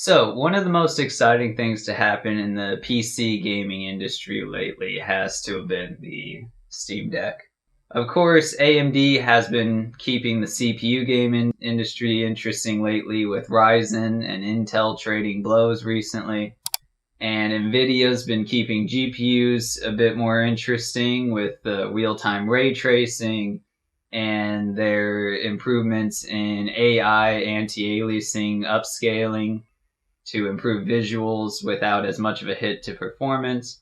So, one of the most exciting things to happen in the PC gaming industry lately has to have been the Steam Deck. Of course, AMD has been keeping the CPU gaming industry interesting lately with Ryzen and Intel trading blows recently. And Nvidia's been keeping GPUs a bit more interesting with the real-time ray tracing and their improvements in AI anti-aliasing upscaling to improve visuals without as much of a hit to performance.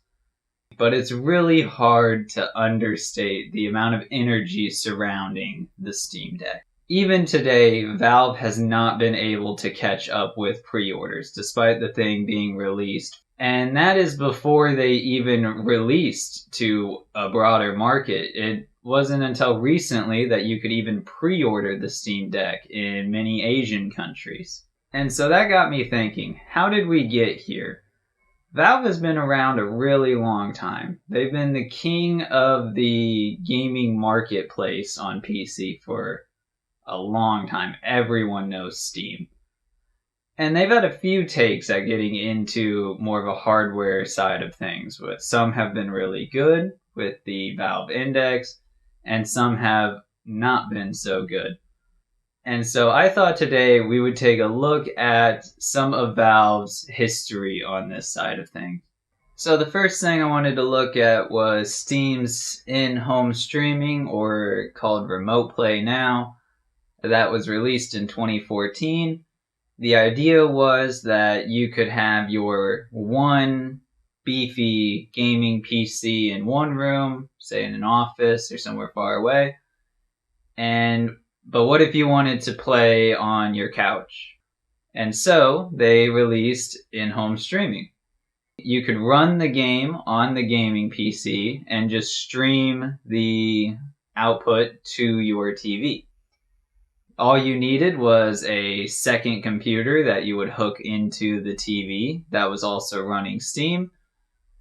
But it's really hard to understate the amount of energy surrounding the Steam Deck. Even today, Valve has not been able to catch up with pre-orders, despite the thing being released. And that is before they even released to a broader market. It wasn't until recently that you could even pre-order the Steam Deck in many Asian countries. And so that got me thinking, how did we get here? Valve has been around a really long time. They've been the king of the gaming marketplace on PC for a long time. Everyone knows Steam. And they've had a few takes at getting into more of a hardware side of things. But some have been really good with the Valve Index, and some have not been so good. And so I thought today we would take a look at some of Valve's history on this side of things. So the first thing I wanted to look at was Steam's in-home streaming, or called Remote Play now. That was released in 2014. The idea was that you could have your one beefy gaming PC in one room, say in an office or somewhere far away, but what if you wanted to play on your couch? And so they released in-home streaming. You could run the game on the gaming PC and just stream the output to your TV. All you needed was a second computer that you would hook into the TV that was also running Steam,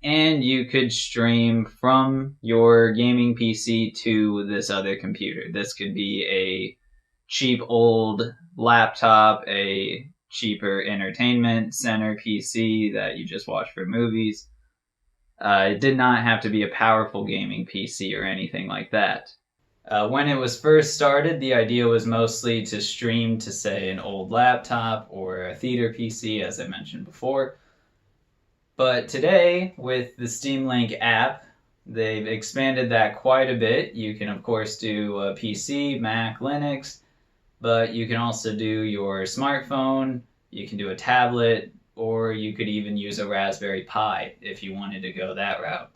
and you could stream from your gaming PC to this other computer. This could be a cheap old laptop, a cheaper entertainment center PC that you just watch for movies. It did not have to be a powerful gaming PC or anything like that. When it was first started, the idea was mostly to stream to, say, an old laptop or a theater PC, as I mentioned before. But today, with the Steam Link app, they've expanded that quite a bit. You can, of course, do a PC, Mac, Linux, but you can also do your smartphone, you can do a tablet, or you could even use a Raspberry Pi if you wanted to go that route.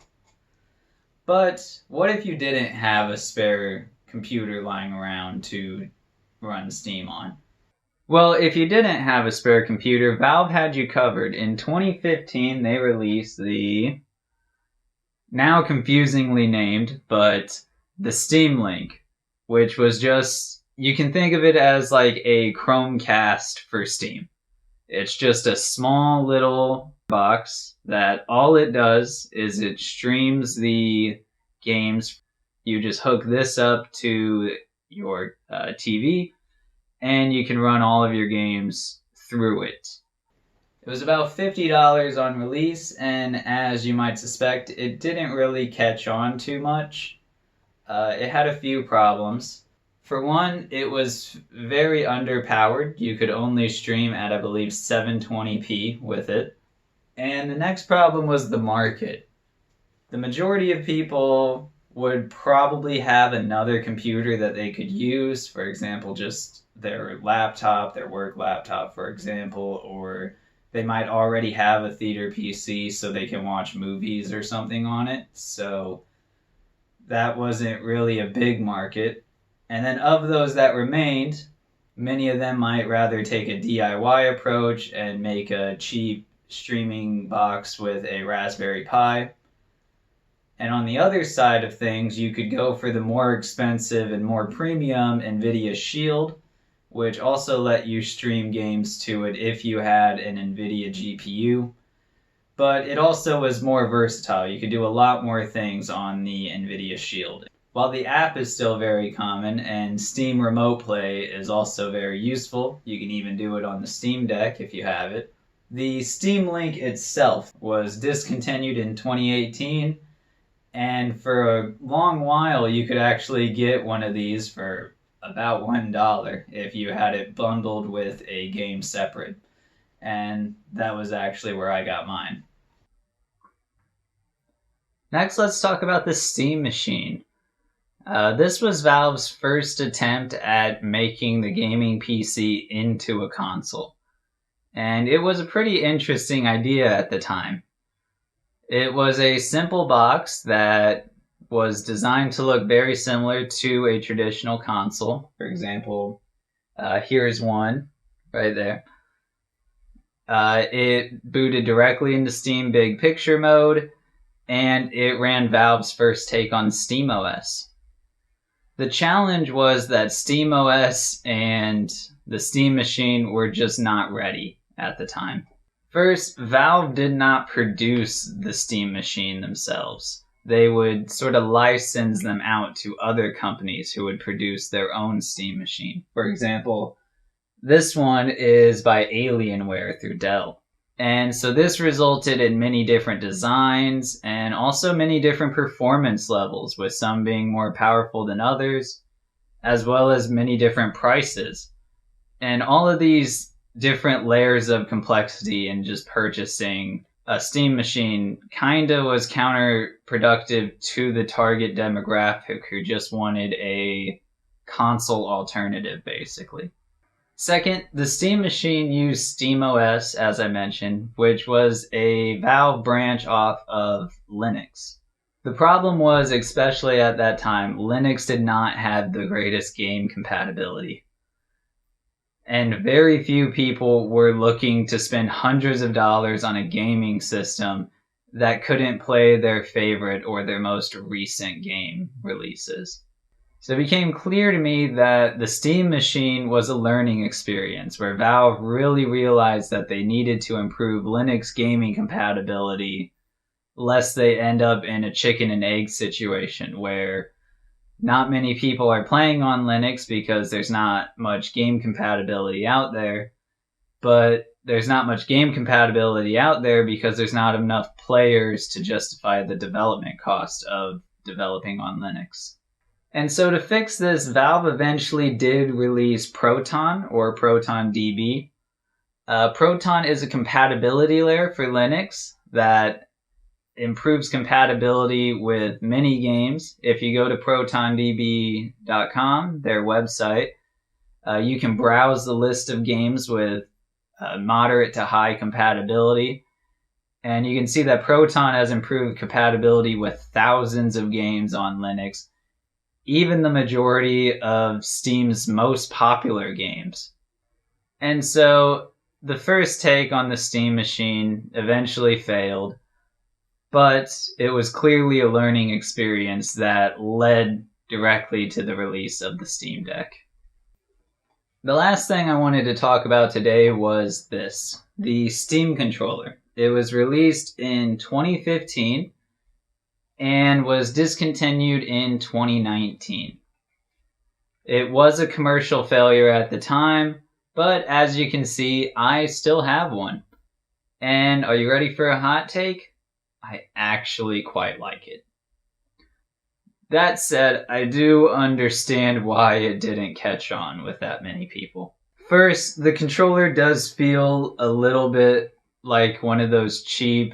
But what if you didn't have a spare computer lying around to run Steam on? Well, if you didn't have a spare computer, Valve had you covered. In 2015, they released the, now confusingly named, but the Steam Link, which was just, you can think of it as like a Chromecast for Steam. It's just a small little box that all it does is it streams the games. You just hook this up to your TV, and you can run all of your games through it. It was about $50 on release, and as you might suspect, it didn't really catch on too much. It had a few problems. For one, it was very underpowered. You could only stream at, I believe, 720p with it. And the next problem was the market. The majority of people would probably have another computer that they could use, for example, just their laptop, their work laptop, for example, or they might already have a theater PC so they can watch movies or something on it. So that wasn't really a big market. And then of those that remained, many of them might rather take a DIY approach and make a cheap streaming box with a Raspberry Pi. And on the other side of things, you could go for the more expensive and more premium NVIDIA Shield, which also let you stream games to it if you had an NVIDIA GPU. But it also was more versatile. You could do a lot more things on the NVIDIA Shield. While the app is still very common and Steam Remote Play is also very useful, you can even do it on the Steam Deck if you have it. The Steam Link itself was discontinued in 2018, and for a long while you could actually get one of these for about $1 if you had it bundled with a game separate. And that was actually where I got mine. Next, let's talk about the Steam Machine. This was Valve's first attempt at making the gaming PC into a console. And it was a pretty interesting idea at the time. It was a simple box that was designed to look very similar to a traditional console. For example, here's one right there. It booted directly into Steam Big Picture mode, and it ran Valve's first take on SteamOS. The challenge was that SteamOS and the Steam Machine were just not ready at the time. First, Valve did not produce the Steam Machine themselves. They would sort of license them out to other companies who would produce their own Steam Machine. For example, this one is by Alienware through Dell. And so this resulted in many different designs and also many different performance levels, with some being more powerful than others, as well as many different prices. And all of these different layers of complexity in just purchasing a Steam Machine kind of was counterproductive to the target demographic who just wanted a console alternative, basically. Second, the Steam Machine used SteamOS, as I mentioned, which was a Valve branch off of Linux. The problem was, especially at that time, Linux did not have the greatest game compatibility. And very few people were looking to spend hundreds of dollars on a gaming system that couldn't play their favorite or their most recent game releases. So it became clear to me that the Steam Machine was a learning experience where Valve really realized that they needed to improve Linux gaming compatibility lest they end up in a chicken and egg situation where not many people are playing on Linux because there's not much game compatibility out there, but there's not much game compatibility out there because there's not enough players to justify the development cost of developing on Linux. And so to fix this, Valve eventually did release Proton, or Proton DB. Proton is a compatibility layer for Linux that improves compatibility with many games. If you go to protondb.com, their website, you can browse the list of games with moderate to high compatibility. And you can see that Proton has improved compatibility with thousands of games on Linux, even the majority of Steam's most popular games. And so the first take on the Steam Machine eventually failed, but it was clearly a learning experience that led directly to the release of the Steam Deck. The last thing I wanted to talk about today was this, the Steam controller. It was released in 2015 and was discontinued in 2019. It was a commercial failure at the time, but as you can see, I still have one. And are you ready for a hot take? I actually quite like it. That said, I do understand why it didn't catch on with that many people. First, the controller does feel a little bit like one of those cheap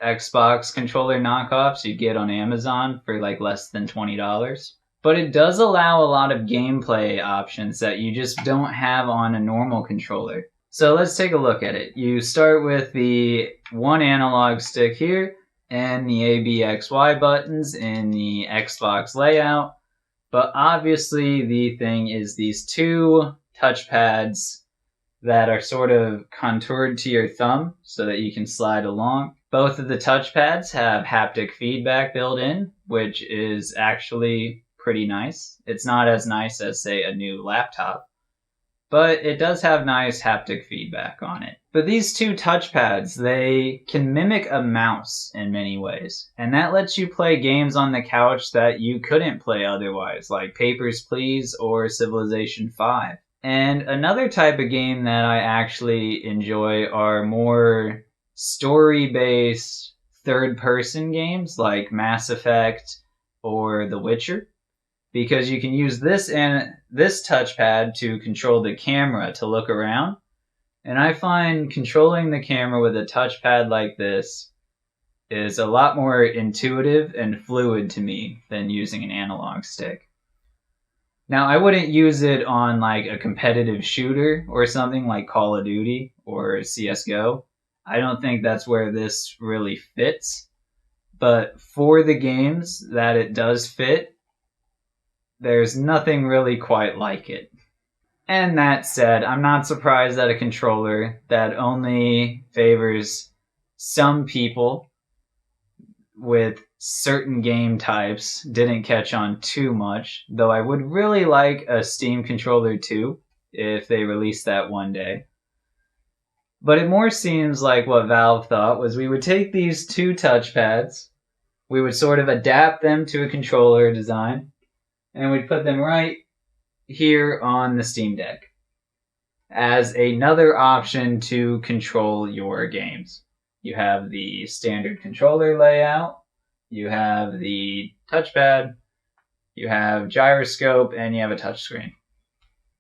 Xbox controller knockoffs you get on Amazon for like less than $20. But it does allow a lot of gameplay options that you just don't have on a normal controller. So let's take a look at it. You start with the one analog stick here and the A, B, X, Y buttons in the Xbox layout. But obviously the thing is these two touchpads that are sort of contoured to your thumb so that you can slide along. Both of the touchpads have haptic feedback built in, which is actually pretty nice. It's not as nice as, say, a new laptop, but it does have nice haptic feedback on it. But these two touchpads, they can mimic a mouse in many ways, and that lets you play games on the couch that you couldn't play otherwise, like Papers, Please or Civilization 5. And another type of game that I actually enjoy are more story-based third-person games like Mass Effect or The Witcher, because you can use this touchpad to control the camera to look around. And I find controlling the camera with a touchpad like this is a lot more intuitive and fluid to me than using an analog stick. Now, I wouldn't use it on like a competitive shooter or something like Call of Duty or CS:GO. I don't think that's where this really fits. But for the games that it does fit, there's nothing really quite like it. And that said, I'm not surprised that a controller that only favors some people with certain game types didn't catch on too much, though I would really like a Steam controller too, if they release that one day. But it more seems like what Valve thought was we would take these two touchpads, we would sort of adapt them to a controller design, and we'd put them right here on the Steam Deck as another option to control your games. You have the standard controller layout, you have the touchpad, you have gyroscope, and you have a touchscreen.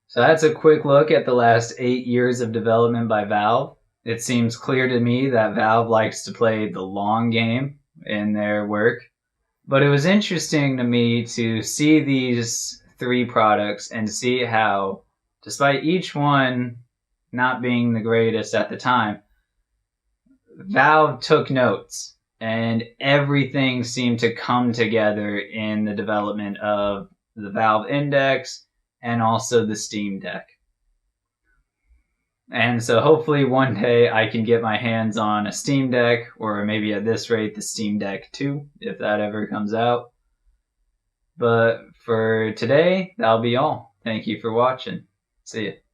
So that's a quick look at the last 8 years of development by Valve. It seems clear to me that Valve likes to play the long game in their work. But it was interesting to me to see these three products and see how, despite each one not being the greatest at the time, Valve took notes and everything seemed to come together in the development of the Valve Index and also the Steam Deck. And so hopefully one day I can get my hands on a Steam Deck, or maybe at this rate the Steam Deck 2, if that ever comes out. But for today, that'll be all. Thank you for watching. See ya.